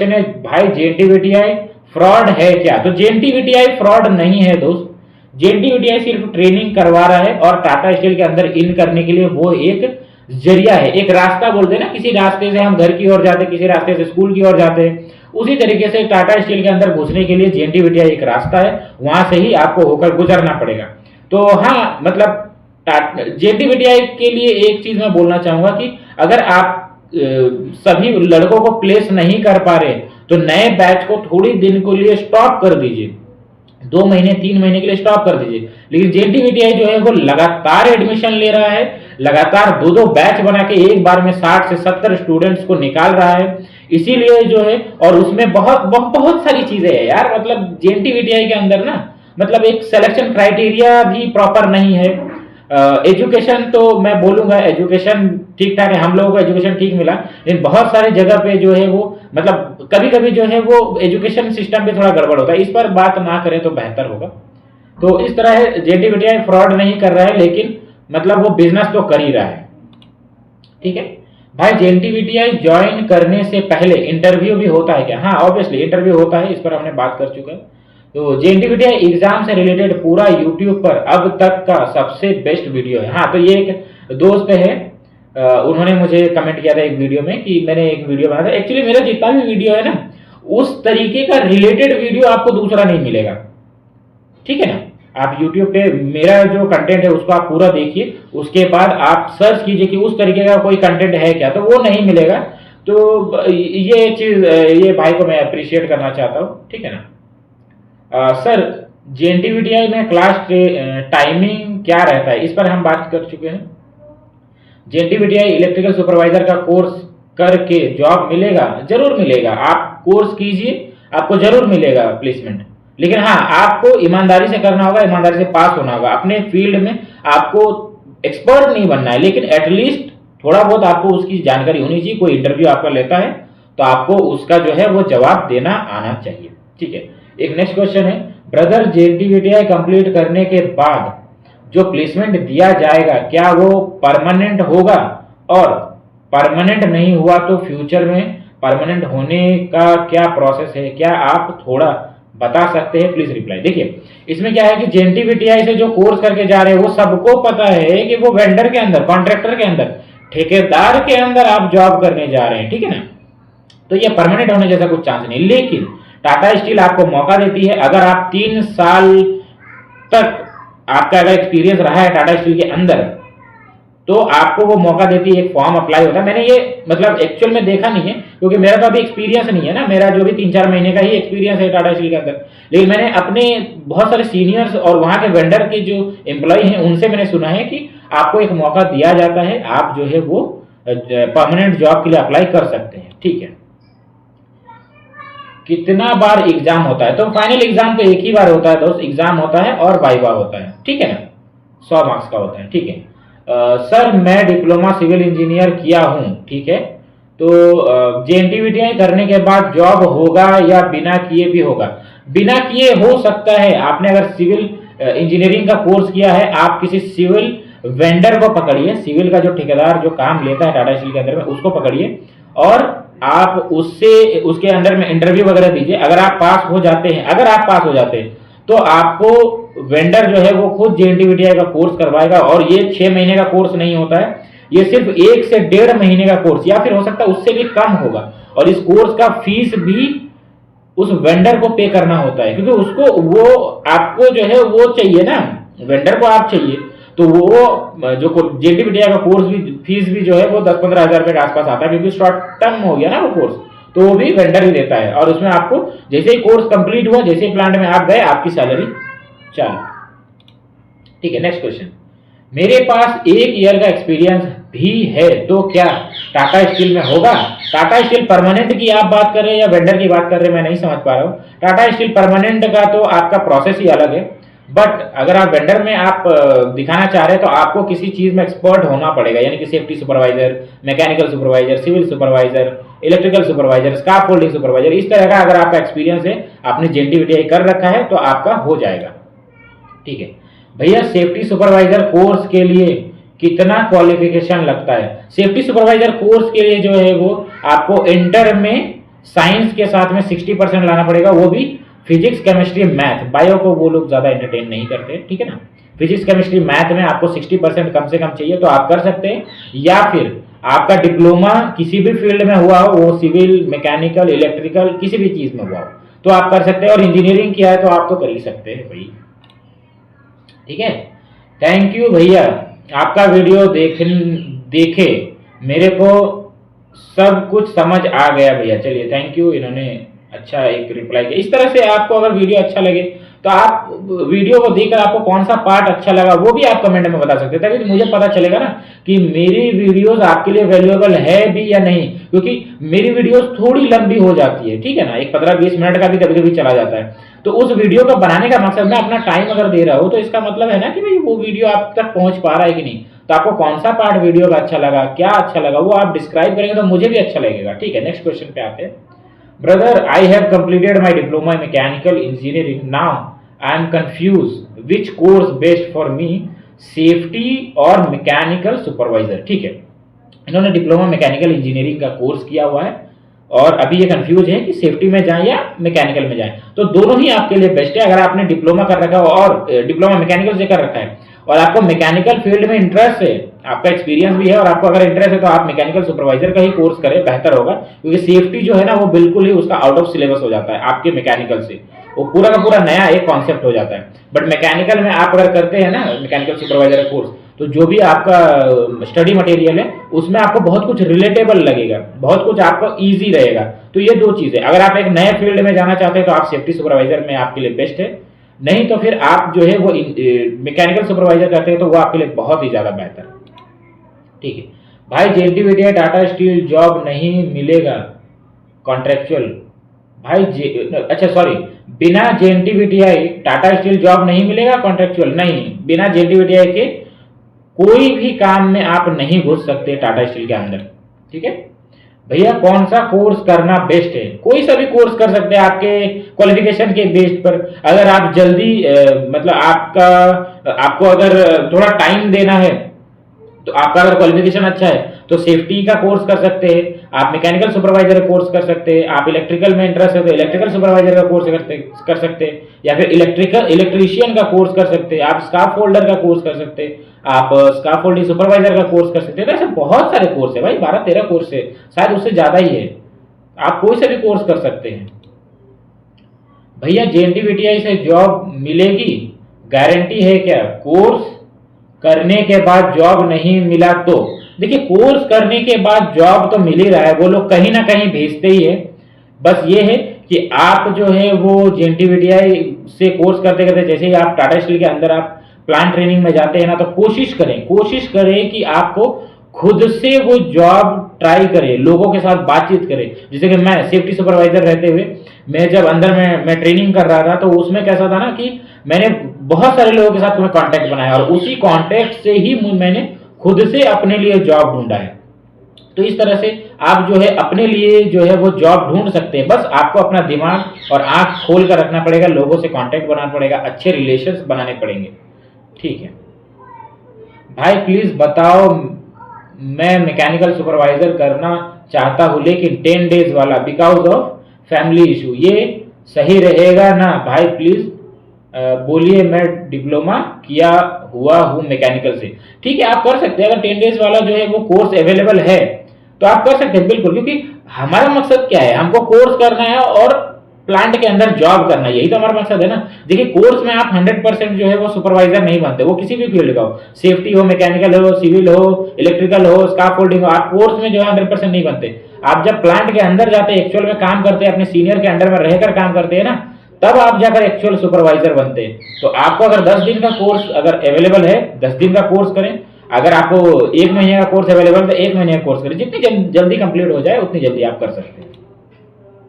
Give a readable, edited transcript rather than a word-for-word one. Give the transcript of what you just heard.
है भाई जेएनटीवीटीआई फ्रॉड है क्या? तो जेएनटीवीटीआई फ्रॉड नहीं है दोस्त। जेएनटीवीटीआई सिर्फ ट्रेनिंग करवा रहा है और टाटा स्टील के अंदर इन करने के लिए वो एक जरिया है, एक रास्ता बोलते हैं ना, किसी रास्ते से हम घर की ओर जाते, किसी रास्ते से स्कूल की ओर जाते हैं, उसी तरीके से टाटा स्टील के अंदर घुसने के लिए जेएनटीवीटीआई एक रास्ता है, वहां से ही आपको होकर गुजरना पड़ेगा। तो हाँ, मतलब जेएनटीवीटीआई के लिए एक चीज मैं बोलना चाहूंगा कि अगर आप सभी लड़कों को प्लेस नहीं कर पा रहे तो नए बैच को थोड़ी दिन के लिए स्टॉप कर दीजिए, 2 महीने 3 महीने के लिए स्टॉप कर दीजिए। लेकिन जेएनटीवीटीआई जो है वो लगातार एडमिशन ले रहा है, लगातार 2-2 बैच बना के एक बार में 60 से 70 स्टूडेंट्स को निकाल रहा है। इसीलिए जो है, और उसमें बहुत बहुत बहुत सारी चीजें है यार, मतलब जेएनटीवीटीआई के अंदर ना, मतलब एक सिलेक्शन क्राइटेरिया भी प्रॉपर नहीं है। एजुकेशन तो मैं बोलूंगा एजुकेशन ठीक ठाक है, हम लोगों को एजुकेशन ठीक मिला, लेकिन बहुत सारे जगह पे जो है वो मतलब कभी कभी जो है वो एजुकेशन सिस्टम पे थोड़ा गड़बड़ होता है, इस पर बात ना करें तो बेहतर होगा। तो इस तरह है, जेएनटीवीटीआई फ्रॉड नहीं कर रहा है, लेकिन मतलब वो बिजनेस तो कर ही रहा है। ठीक है भाई, जेएनटीवीटीआई ज्वाइन करने से पहले इंटरव्यू भी होता है क्या? हाँ ऑब्वियसली इंटरव्यू होता है, इस पर हमने बात कर चुके हैं। तो जेएनटीवीटीआई एग्जाम से रिलेटेड पूरा यूट्यूब पर अब तक का सबसे बेस्ट वीडियो है। हाँ, तो ये एक दोस्त है, उन्होंने मुझे कमेंट किया था एक वीडियो में कि मैंने एक वीडियो बनाया था। एक्चुअली मेरा जितना भी वीडियो है ना, उस तरीके का रिलेटेड वीडियो आपको दूसरा नहीं मिलेगा। ठीक है ना, आप YouTube पे मेरा जो कंटेंट है उसको आप पूरा देखिए, उसके बाद आप सर्च कीजिए कि उस तरीके का कोई कंटेंट है क्या, तो वो नहीं मिलेगा। तो ये चीज, ये भाई को मैं अप्रिशिएट करना चाहता हूँ। ठीक है ना। सर जेएनटीवीटीआई में क्लास टाइमिंग क्या रहता है, इस पर हम बात कर चुके हैं। जेएनटीवीटीआई इलेक्ट्रिकल सुपरवाइजर का कोर्स करके जॉब मिलेगा? जरूर मिलेगा, आप कोर्स कीजिए, आपको जरूर मिलेगा प्लेसमेंट। लेकिन हाँ, आपको ईमानदारी से करना होगा, ईमानदारी से पास होना होगा। अपने फील्ड में आपको एक्सपर्ट नहीं बनना है, लेकिन एटलीस्ट थोड़ा बहुत आपको उसकी जानकारी होनी चाहिए। कोई इंटरव्यू आपका लेता है तो आपको उसका जो है वो जवाब देना आना चाहिए। ठीक है, एक नेक्स्ट क्वेश्चन है, ब्रदर जेएनटीवीटीआई कंप्लीट करने के बाद जो प्लेसमेंट दिया जाएगा क्या वो परमानेंट होगा, और परमानेंट नहीं हुआ तो फ्यूचर में परमानेंट होने का क्या प्रोसेस है, क्या आप थोड़ा बता सकते हैं? Please reply. देखिए इसमें क्या है कि जेएनटीवीटीआई से जो कोर्स करके जा रहे हैं वो सबको पता है कि वो वेंडर के अंदर, कॉन्ट्रैक्टर के अंदर, ठेकेदार के अंदर आप जॉब करने जा रहे हैं। ठीक है ना, तो ये परमानेंट होने जैसा कुछ चांस नहीं। लेकिन टाटा स्टील आपको मौका देती है, अगर आप 3 साल तक आपका अगर एक्सपीरियंस रहा है टाटा स्टील के अंदर, तो आपको वो मौका देती है, एक फॉर्म अप्लाई होता है। मैंने ये मतलब एक्चुअल में देखा नहीं है, क्योंकि मेरा तो अभी एक्सपीरियंस नहीं है ना, मेरा जो भी 3-4 महीने का ही एक्सपीरियंस है टाटा स्टील के अंदर। लेकिन मैंने अपने बहुत सारे सीनियर्स और वहां के वेंडर के जो एम्प्लॉय हैं उनसे मैंने सुना है कि आपको एक मौका दिया जाता है, आप जो है वो परमानेंट जॉब के लिए अप्लाई कर सकते हैं। ठीक है, कितना बार एग्जाम होता है? तो फाइनल एग्जाम तो एक ही बार होता है दोस्त, एग्जाम होता है और वाइवा होता है। ठीक है ना, 100 मार्क्स का होता है। ठीक है, सर मैं डिप्लोमा सिविल इंजीनियर किया हूं। ठीक है, तो जेएनटीवीटीआई करने के बाद जॉब होगा या बिना किए भी होगा? बिना किए हो सकता है। आपने अगर सिविल इंजीनियरिंग का कोर्स किया है, आप किसी सिविल वेंडर को पकड़िए, सिविल का जो ठेकेदार जो काम लेता है टाटा स्टील के अंदर में, उसको पकड़िए और आप उससे उसके अंदर में इंटरव्यू वगैरह दीजिए। अगर आप पास हो जाते हैं, तो आपको वेंडर जो है वो खुद जेएनटीवीटीआई का कोर्स करवाएगा। और ये 6 महीने का कोर्स नहीं होता है, ये सिर्फ 1 से 1.5 महीने का कोर्स, या फिर हो सकता है उससे भी कम होगा। और इस कोर्स का फीस भी उस वेंडर को पे करना होता है, क्योंकि उसको वो आपको जो है वो चाहिए ना, वेंडर को आप चाहिए। तो वो जो जेएनटीवीटीआई का कोर्स भी फीस भी जो है वो 10-15 हजार रुपए के आसपास आता है, क्योंकि शॉर्ट टर्म हो गया ना वो कोर्स, तो वो भी वेंडर ही देता है। और उसमें आपको जैसे ही कोर्स कंप्लीट हुआ, जैसे ही प्लांट में आप गए, आपकी सैलरी चालू। ठीक है, नेक्स्ट क्वेश्चन, मेरे पास 1 ईयर का एक्सपीरियंस भी है तो क्या टाटा स्टील में होगा? टाटा स्टील परमानेंट की आप बात कर रहे हैं या वेंडर की बात कर रहे हैं, मैं नहीं समझ पा रहा हूँ। टाटा स्टील परमानेंट का तो आपका प्रोसेस ही अलग है, बट अगर आप वेंडर में आप दिखाना चाह रहे हैं तो आपको किसी चीज में एक्सपर्ट होना पड़ेगा, यानी कि safety supervisor, mechanical supervisor, civil supervisor, electrical supervisor, scaffolding supervisor, इस तरह का अगर आपका एक्सपीरियंस है, आपने जेएनटीवीटीआई कर रखा है, तो आपका हो जाएगा। ठीक है भैया, सेफ्टी सुपरवाइजर कोर्स के लिए कितना क्वालिफिकेशन लगता है? सेफ्टी सुपरवाइजर कोर्स के लिए जो है वो आपको इंटर में साइंस के साथ में 60% लाना पड़ेगा, वो भी फिजिक्स केमिस्ट्री मैथ। बायो को वो लोग ज़्यादा एंटरटेन नहीं करते, ठीक है ना। फिजिक्स केमिस्ट्री मैथ में आपको 60% कम से कम चाहिए तो आप कर सकते हैं, या फिर आपका डिप्लोमा किसी भी फील्ड में हुआ हो, वो सिविल, मैकेनिकल, इलेक्ट्रिकल, किसी भी चीज़ में हुआ हो तो आप कर सकते हैं, और इंजीनियरिंग किया है तो आप तो कर ही सकते हैं भाई, ठीक है। थैंक यू भैया, आपका वीडियो देखे मेरे को सब कुछ समझ आ गया भैया। चलिए थैंक यू, इन्होंने अच्छा एक रिप्लाई किया। इस तरह से आपको अगर वीडियो अच्छा लगे तो आप वीडियो को देखकर आपको कौन सा पार्ट अच्छा लगा वो भी आप कमेंट में बता सकते हैं, तभी तो मुझे पता चलेगा ना कि मेरी वीडियोस आपके लिए वैल्यूएबल है भी या नहीं, क्योंकि मेरी वीडियोस थोड़ी लंबी हो जाती है, ठीक है ना। एक 15-20 मिनट का भी कभी कभी चला जाता है, तो उस वीडियो को बनाने का मकसद मैं अपना टाइम अगर दे रहा हूँ तो इसका मतलब है ना कि भाई वो वीडियो आप तक पहुंच पा रहा है कि नहीं। तो आपको कौन सा पार्ट वीडियो का अच्छा लगा, क्या अच्छा लगा, वो आप डिस्क्राइब करेंगे तो मुझे भी अच्छा लगेगा, ठीक है। नेक्स्ट क्वेश्चन पे आते हैं। Brother, I have completed my diploma in mechanical engineering, now I am confuse which course best for me, safety और मैकेनिकल सुपरवाइजर। ठीक है, इन्होंने डिप्लोमा मैकेनिकल इंजीनियरिंग का कोर्स किया हुआ है और अभी ये कंफ्यूज है कि सेफ्टी में जाएं या मैकेनिकल में जाएं। तो दोनों ही आपके लिए बेस्ट है। अगर आपने डिप्लोमा कर रखा है और डिप्लोमा मैकेनिकल से कर रखा है और आपको मैकेनिकल फील्ड में इंटरेस्ट है, आपका एक्सपीरियंस भी है और आपको अगर इंटरेस्ट है तो आप मैकेनिकल सुपरवाइजर का ही कोर्स करें, बेहतर होगा। क्योंकि सेफ्टी जो है ना वो बिल्कुल ही उसका आउट ऑफ सिलेबस हो जाता है आपके मैकेनिकल से, वो पूरा का पूरा नया एक कॉन्सेप्ट हो जाता है। बट मैकेनिकल में आप अगर करते हैं ना मैकेनिकल सुपरवाइजर कोर्स, तो जो भी आपका स्टडी मटेरियल है उसमें आपको बहुत कुछ रिलेटेबल लगेगा, बहुत कुछ आपको ईजी रहेगा। तो ये दो चीजें, अगर आप एक नए फील्ड में जाना चाहते हैं तो आप सेफ्टी सुपरवाइजर में आपके लिए बेस्ट है, नहीं तो फिर आप जो है वो मैकेनिकल सुपरवाइजर करते हैं तो वो आपके लिए बहुत ही ज्यादा बेहतर है। ठीक है भाई, JNTVTI टाटा स्टील जॉब नहीं मिलेगा कॉन्ट्रेक्चुअल भाई अच्छा सॉरी, बिना JNTVTI टाटा स्टील जॉब नहीं मिलेगा कॉन्ट्रेक्चुअल नहीं, बिना JNTVTI के कोई भी काम में आप नहीं घुस सकते टाटा स्टील के अंदर। ठीक है भैया, कौन सा कोर्स करना बेस्ट है? कोई सा भी कोर्स कर सकते हैं आपके क्वालिफिकेशन के बेस पर। अगर आप जल्दी मतलब आपको अगर थोड़ा टाइम देना है तो आपका अगर क्वालिफिकेशन अच्छा है तो सेफ्टी का कोर्स कर सकते हैं, आप मैकेनिकल सुपरवाइजर का कोर्स कर सकते हैं, आप इलेक्ट्रिकल में इंटरेस्ट है तो इलेक्ट्रिकल सुपरवाइजर का कोर्स कर सकते हैं, या फिर इलेक्ट्रीशियन का कोर्स कर सकते हैं, आप स्काफ फोल्डर का कोर्स कर सकते हैं, आप स्काफ फोल्डिंग सुपरवाइजर का कोर्स कर सकते हैं। तो ऐसे बहुत सारे कोर्स है भाई, 12-13 कोर्स है, शायद उससे ज्यादा ही है। आप कोई सा भी कोर्स कर सकते हैं। भैया JNTVTI से जॉब मिलेगी, गारंटी है क्या? कोर्स करने के बाद जॉब नहीं मिला तो देखिए, कोर्स करने के बाद जॉब तो मिल ही रहा है, वो लोग कहीं ना कहीं भेजते ही है। बस ये है कि आप जो है वो JNTVTI से कोर्स करते करते, जैसे ही आप टाटा स्टील के अंदर आप प्लांट ट्रेनिंग में जाते हैं ना, तो कोशिश करें कि आपको खुद से वो जॉब ट्राई करें, लोगों के साथ बातचीत करें। जैसे कि मैं सेफ्टी सुपरवाइजर रहते हुए मैं जब अंदर मैं ट्रेनिंग कर रहा था तो उसमें कैसा था ना कि मैंने बहुत सारे लोगों के साथ में कांटेक्ट बनाया और उसी कांटेक्ट से ही मैंने खुद से अपने लिए जॉब ढूंढा है। तो इस तरह से आप जो है अपने लिए जो है वो जॉब ढूंढ सकते हैं। बस आपको अपना दिमाग और आंख खोल कर रखना पड़ेगा, लोगों से कांटेक्ट बनाना पड़ेगा, अच्छे रिलेशंस बनाने पड़ेंगे। ठीक है भाई, प्लीज बताओ, मैं मैकेनिकल सुपरवाइजर करना चाहता हूं लेकिन 10 डेज वाला बिकॉज ऑफ फैमिली इशू, ये सही रहेगा ना भाई? प्लीज बोलिए, मैं डिप्लोमा किया हुआ हूं मैकेनिकल से। ठीक है, आप कर सकते हैं। अगर 10 डेज वाला जो है वो कोर्स अवेलेबल है तो आप कर सकते हैं बिल्कुल, क्योंकि हमारा मकसद क्या है, हमको कोर्स करना है और प्लांट के अंदर जॉब करना है, यही तो हमारा मकसद है ना। देखिए, कोर्स में आप 100% जो है वो सुपरवाइजर नहीं बनते, वो किसी भी फील्ड का हो, सेफ्टी हो, मैकेनिकल हो, सिविल हो, इलेक्ट्रिकल हो, स्काफ फोल्डिंग हो, आप कोर्स में जो है 100% नहीं बनते। आप जब प्लांट के अंदर जाते हैं, एक्चुअल में काम करते हैं, अपने सीनियर के अंडर में रहकर काम करते हैं ना, तब आप जाकर एक्चुअल सुपरवाइजर बनते हैं। तो आपको अगर 10 दिन का कोर्स अगर अवेलेबल है, 10 दिन का कोर्स करें। अगर आपको 1 महीने का कोर्स अवेलेबल है तो 1 महीने का कोर्स करें। जितनी जल्दी कंप्लीट हो जाए उतनी जल्दी आप कर सकते हैं।